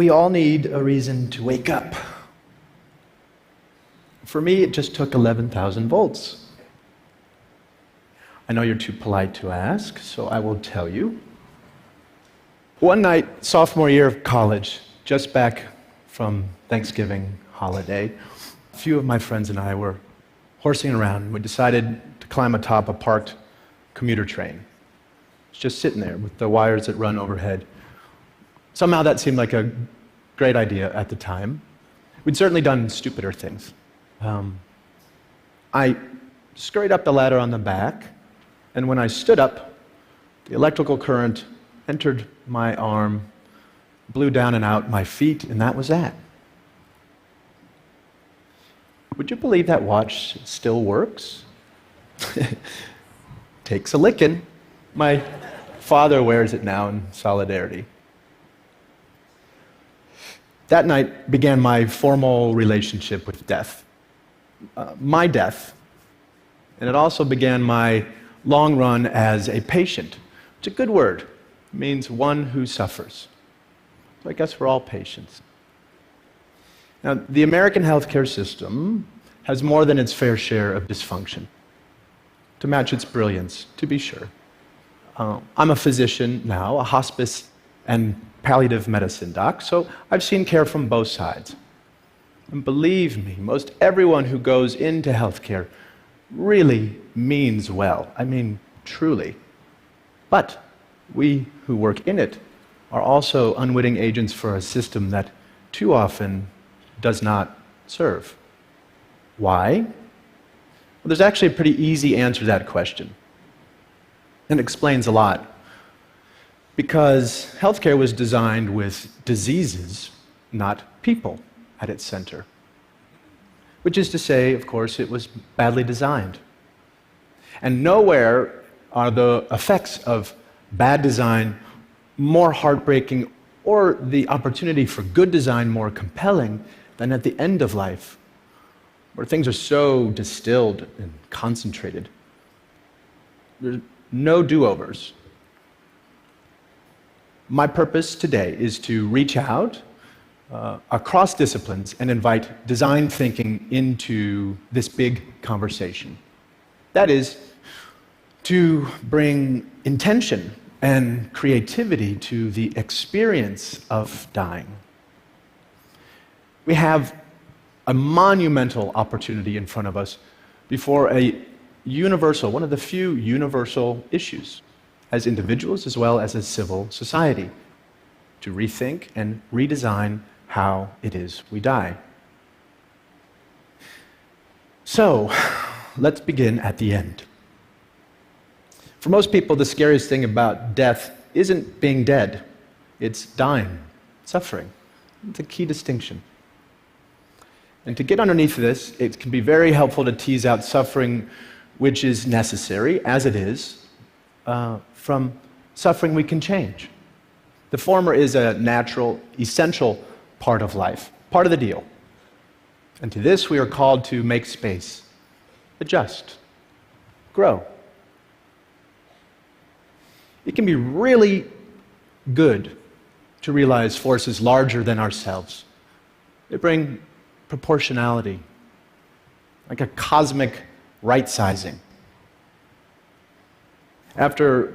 we all need a reason to wake up. For me, it just took 11,000 volts. I know you're too polite to ask, so I will tell you. One night, sophomore year of college, just back from Thanksgiving holiday, a few of my friends and I were horsing around. We decided to climb atop a parked commuter train. It's just sitting there with the wires that run overhead. Somehow that seemed like a great idea at the time. We'd certainly done stupider things. I scurried up the ladder on the back, and when I stood up, the electrical current entered my arm, blew down and out my feet, and that was that. Would you believe that watch still works? Takes a licking. My father wears it now in solidarity. That night began my formal relationship with death. My death. And it also began my long run as a patient. It's a good word. It means one who suffers. So I guess we're all patients. Now, the American healthcare system has more than its fair share of dysfunction, to match its brilliance, to be sure. I'm a physician now, a hospice and palliative medicine doc, so I've seen care from both sides. And believe me, most everyone who goes into healthcare really means well. I mean, truly. But we who work in it are also unwitting agents for a system that too often does not serve. Why? Well, there's actually a pretty easy answer to that question. And it explains a lot. Because healthcare was designed with diseases, not people, at its center. Which is to say, of course, it was badly designed. And nowhere are the effects of bad design more heartbreaking or the opportunity for good design more compelling than at the end of life, where things are so distilled and concentrated. There's no do-overs. My purpose today is to reach out across disciplines and invite design thinking into this big conversation. That is, to bring intention and creativity to the experience of dying. We have a monumental opportunity in front of us before a universal, one of the few universal issues, as individuals as well as a civil society, to rethink and redesign how it is we die. So, let's begin at the end. For most people, the scariest thing about death isn't being dead, it's dying, suffering. It's a key distinction. And to get underneath this, it can be very helpful to tease out suffering which is necessary, as it is, from suffering we can change. The former is a natural, essential part of life, part of the deal. And to this we are called to make space, adjust, grow. It can be really good to realize forces larger than ourselves. They bring proportionality, like a cosmic right-sizing. After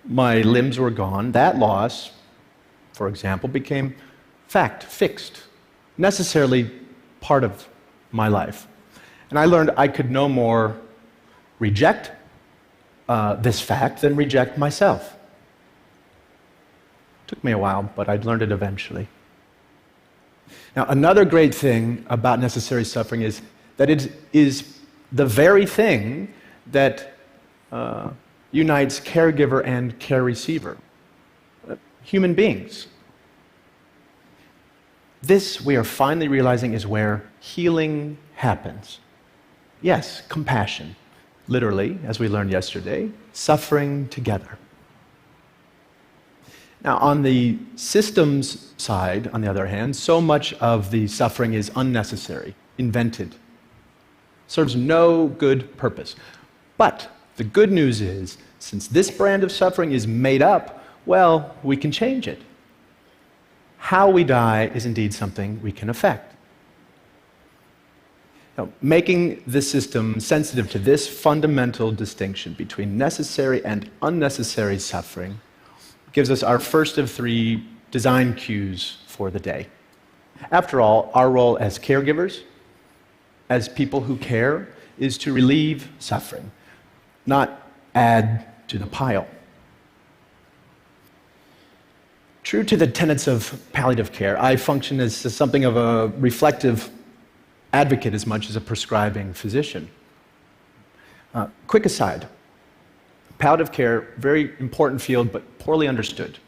my limbs were gone, that loss, for example, became fact, fixed, necessarily part of my life. And I learned I could no more reject this fact than reject myself. It took me a while, but I'd learned it eventually. Now, another great thing about necessary suffering is that it is the very thing that unites caregiver and care receiver, human beings. This, we are finally realizing, is where healing happens. Yes, compassion. Literally, as we learned yesterday, suffering together. Now, on the systems side, on the other hand, so much of the suffering is unnecessary, invented, serves no good purpose. But the good news is, since this brand of suffering is made up, well, we can change it. how we die is indeed something we can affect. Now, making the system sensitive to this fundamental distinction between necessary and unnecessary suffering gives us our first of three design cues for the day. After all, our role as caregivers, as people who care, is to relieve suffering, not add to the pile. True to the tenets of palliative care, I function as something of a reflective advocate as much as a prescribing physician. Quick aside, palliative care, very important field, but poorly understood.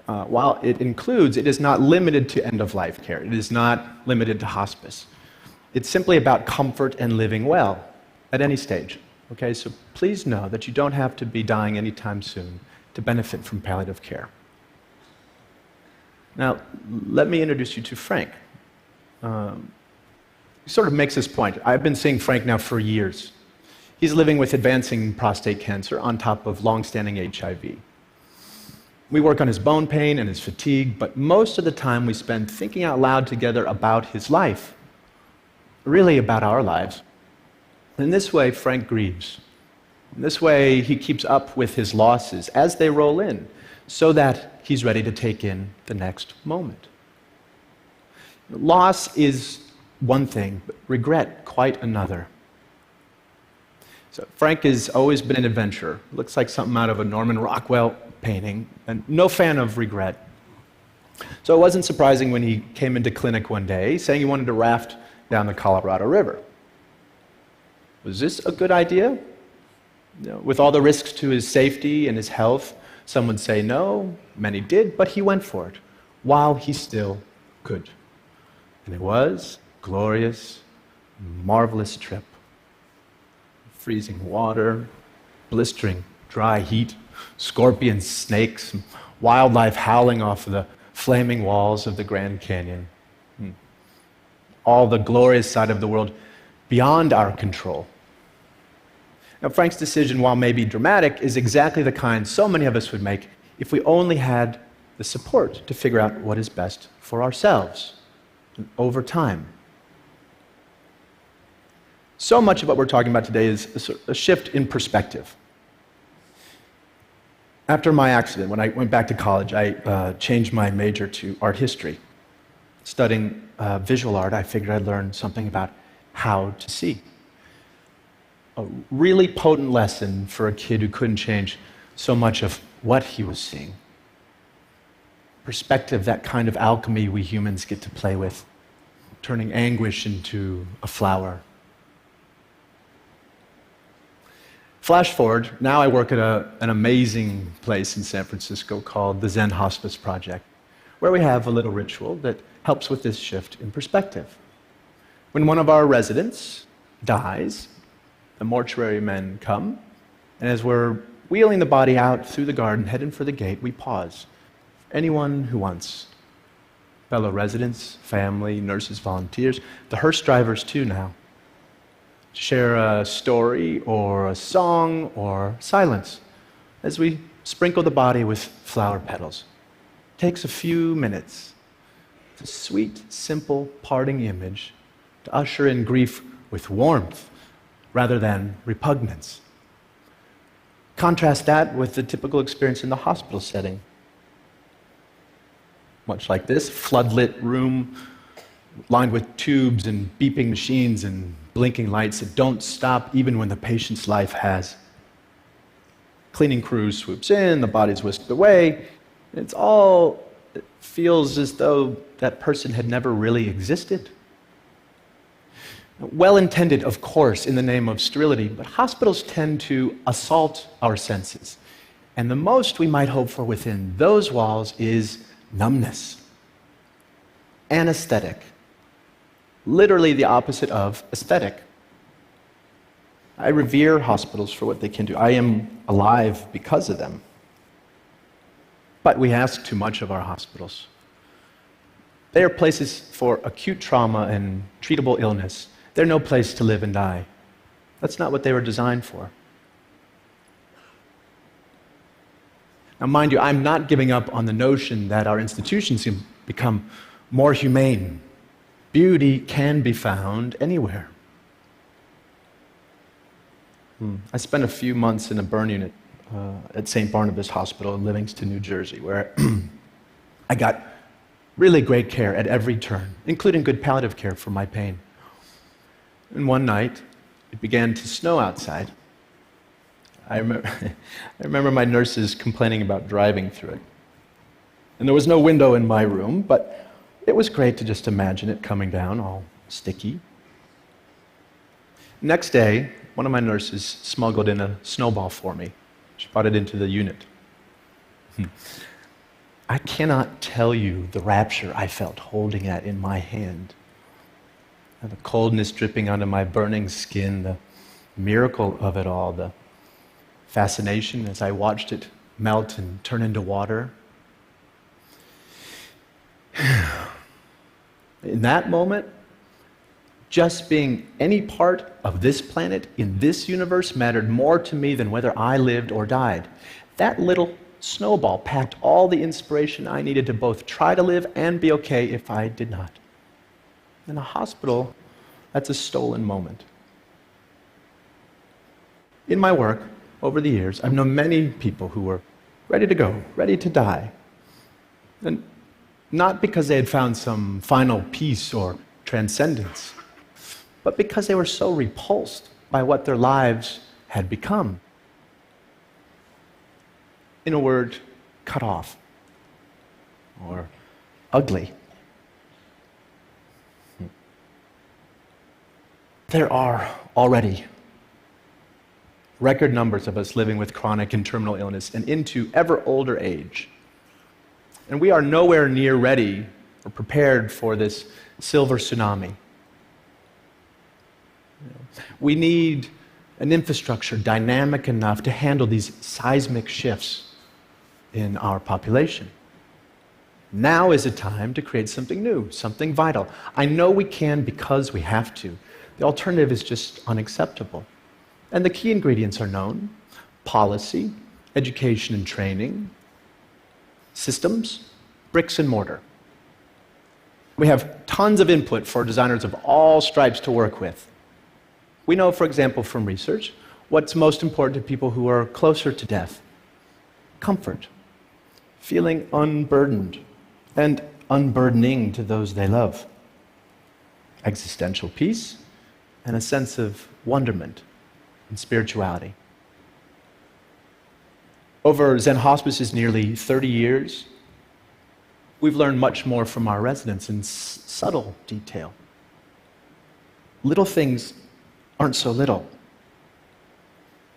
While it includes, it is not limited to end-of-life care. It is not limited to hospice. It's simply about comfort and living well at any stage. Okay, so please know that you don't have to be dying anytime soon to benefit from palliative care. Now, let me introduce you to Frank. He sort of makes this point. I've been seeing Frank now for years. He's living with advancing prostate cancer on top of long-standing HIV. We work on his bone pain and his fatigue, but most of the time we spend thinking out loud together about his life, really about our lives. In this way, Frank grieves. In this way, he keeps up with his losses as they roll in, so that he's ready to take in the next moment. Loss is one thing, but regret quite another. So Frank has always been an adventurer. Looks like something out of a Norman Rockwell painting, and no fan of regret. So it wasn't surprising when he came into clinic one day saying he wanted to raft down the Colorado River. Was this a good idea? With all the risks to his safety and his health, some would say no, many did, but he went for it while he still could. And it was a glorious, marvelous trip. Freezing water, blistering dry heat, scorpions, snakes, wildlife howling off the flaming walls of the Grand Canyon. All the glorious side of the world beyond our control. Now, Frank's decision, while maybe dramatic, is exactly the kind so many of us would make if we only had the support to figure out what is best for ourselves over time. So much of what we're talking about today is a shift in perspective. After my accident, when I went back to college, I changed my major to art history. Studying visual art, I figured I'd learn something about how to see. A really potent lesson for a kid who couldn't change so much of what he was seeing. Perspective, that kind of alchemy we humans get to play with, turning anguish into a flower. Flash forward, now I work at an amazing place in San Francisco called the Zen Hospice Project, where we have a little ritual that helps with this shift in perspective. When one of our residents dies, the mortuary men come, and as we're wheeling the body out through the garden, heading for the gate, we pause. Anyone who wants. Fellow residents, family, nurses, volunteers, the hearse drivers too now. Share a story or a song or silence as we sprinkle the body with flower petals. It takes a few minutes. It's a sweet, simple parting image to usher in grief with warmth rather than repugnance. Contrast that with the typical experience in the hospital setting. Much like this, floodlit room lined with tubes and beeping machines and blinking lights that don't stop even when the patient's life has. Cleaning crew swoops in, the body's whisked away. It feels as though that person had never really existed. Well-intended, of course, in the name of sterility, but hospitals tend to assault our senses. And the most we might hope for within those walls is numbness. Anesthetic. Literally the opposite of aesthetic. I revere hospitals for what they can do. I am alive because of them. But we ask too much of our hospitals. They are places for acute trauma and treatable illness. They're no place to live and die. That's not what they were designed for. Now, mind you, I'm not giving up on the notion that our institutions can become more humane. Beauty can be found anywhere. I spent a few months in a burn unit at St. Barnabas Hospital in Livingston, New Jersey, where I got really great care at every turn, including good palliative care for my pain. And one night, it began to snow outside. I remember my nurses complaining about driving through it. And there was no window in my room, but it was great to just imagine it coming down all sticky. Next day, one of my nurses smuggled in a snowball for me. She brought it into the unit. I cannot tell you the rapture I felt holding it in my hand. And the coldness dripping onto my burning skin, the miracle of it all, the fascination as I watched it melt and turn into water. In that moment, just being any part of this planet in this universe mattered more to me than whether I lived or died. That little snowball packed all the inspiration I needed to both try to live and be okay if I did not. In a hospital, that's a stolen moment. In my work, over the years, I've known many people who were ready to go, ready to die. And not because they had found some final peace or transcendence, but because they were so repulsed by what their lives had become. In a word, cut off or ugly. There are already record numbers of us living with chronic and terminal illness and into ever older age. And we are nowhere near ready or prepared for this silver tsunami. We need an infrastructure dynamic enough to handle these seismic shifts in our population. Now is a time to create something new, something vital. I know we can because we have to. The alternative is just unacceptable. And the key ingredients are known: policy, education and training, systems, bricks and mortar. We have tons of input for designers of all stripes to work with. We know, for example, from research, what's most important to people who are closer to death: comfort, feeling unburdened, and unburdening to those they love, existential peace, and a sense of wonderment and spirituality. Over Zen Hospice's nearly 30 years, we've learned much more from our residents in subtle detail. Little things aren't so little.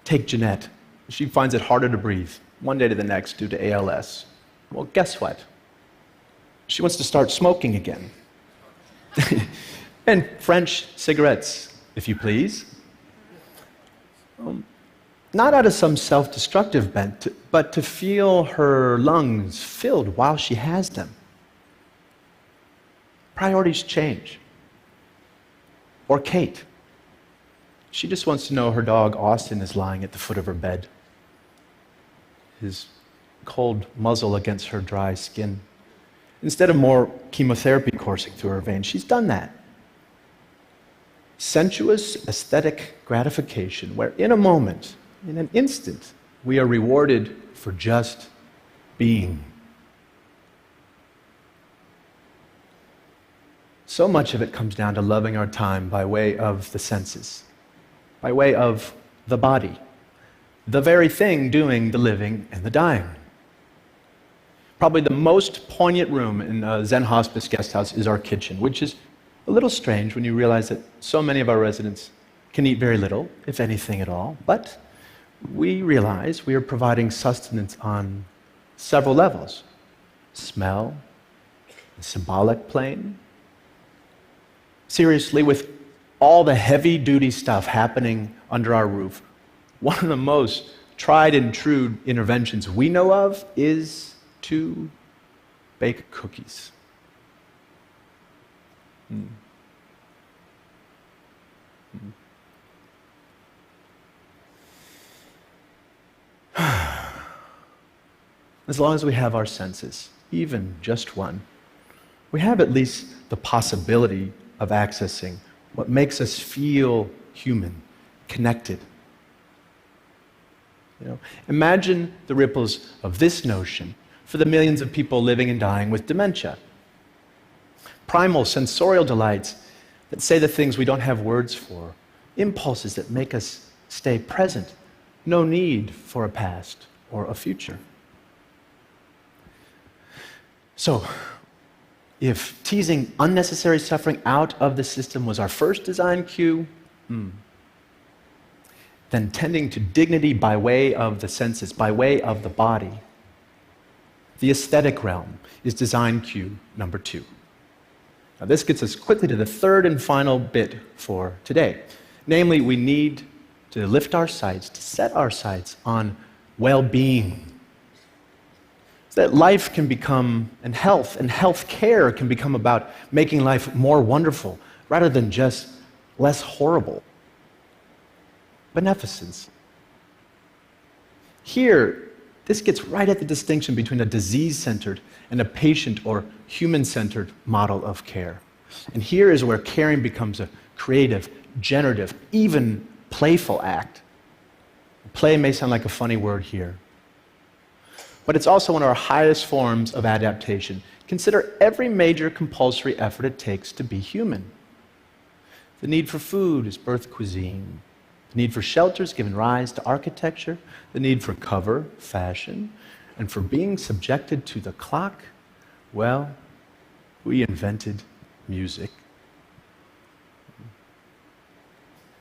Take Jeanette. She finds it harder to breathe one day to the next due to ALS. Well, guess what? She wants to start smoking again. And French cigarettes, if you please. Not out of some self-destructive bent, but to feel her lungs filled while she has them. Priorities change. Or Kate. She just wants to know her dog Austin is lying at the foot of her bed, his cold muzzle against her dry skin. Instead of more chemotherapy coursing through her veins, she's done that. Sensuous, aesthetic gratification, where in a moment, in an instant, we are rewarded for just being. So much of it comes down to loving our time by way of the senses, by way of the body, the very thing doing the living and the dying. Probably the most poignant room in a Zen Hospice guest house is our kitchen, which is a little strange when you realize that so many of our residents can eat very little, if anything at all, but we realize we are providing sustenance on several levels: smell, the symbolic plane. Seriously, with all the heavy-duty stuff happening under our roof, one of the most tried and true interventions we know of is to bake cookies. As long as we have our senses, even just one, we have at least the possibility of accessing what makes us feel human, connected. Imagine the ripples of this notion for the millions of people living and dying with dementia. Primal sensorial delights that say the things we don't have words for, impulses that make us stay present, no need for a past or a future. So, if teasing unnecessary suffering out of the system was our first design cue, then tending to dignity by way of the senses, by way of the body, the aesthetic realm is design cue number 2. Now, this gets us quickly to the third and final bit for today. Namely, we need to lift our sights, to set our sights on well-being. So that life can become, and health care can become about making life more wonderful rather than just less horrible. Beneficence. Here, this gets right at the distinction between a disease-centered and a patient or human-centered model of care. And here is where caring becomes a creative, generative, even playful act. Play may sound like a funny word here, but it's also one of our highest forms of adaptation. Consider every major compulsory effort it takes to be human. The need for food is birth cuisine. The need for shelter has given rise to architecture. The need for cover, fashion. And for being subjected to the clock, well, we invented music.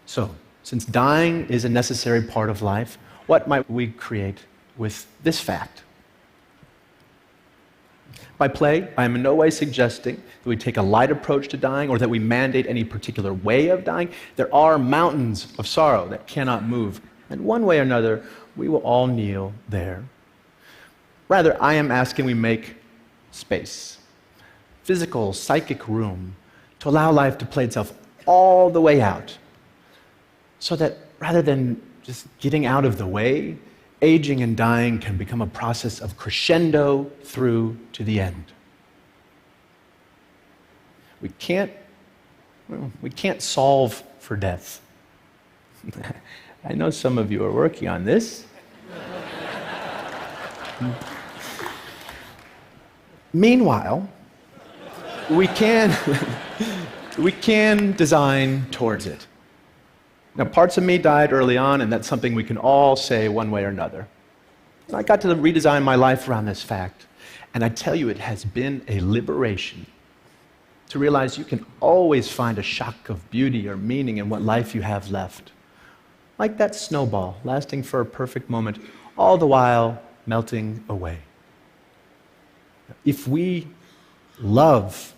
So, since dying is a necessary part of life, what might we create with this fact? By play, I am in no way suggesting that we take a light approach to dying or that we mandate any particular way of dying. There are mountains of sorrow that cannot move, and one way or another, we will all kneel there. Rather, I am asking we make space, physical, psychic room, to allow life to play itself all the way out, so that rather than just getting out of the way, aging and dying can become a process of crescendo through to the end. We can't solve for death. I know some of you are working on this. Meanwhile, we can design towards it. Now, parts of me died early on, and that's something we can all say one way or another. I got to redesign my life around this fact, and I tell you, it has been a liberation to realize you can always find a shock of beauty or meaning in what life you have left. Like that snowball, lasting for a perfect moment, all the while melting away. If we love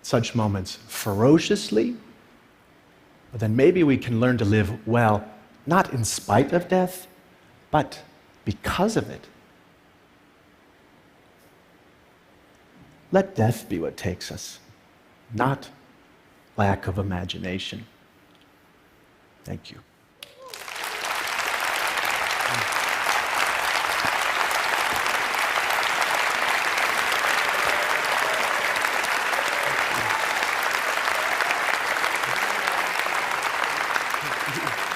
such moments ferociously, then maybe we can learn to live well, not in spite of death, but because of it. Let death be what takes us, not lack of imagination. Thank you. Thank you.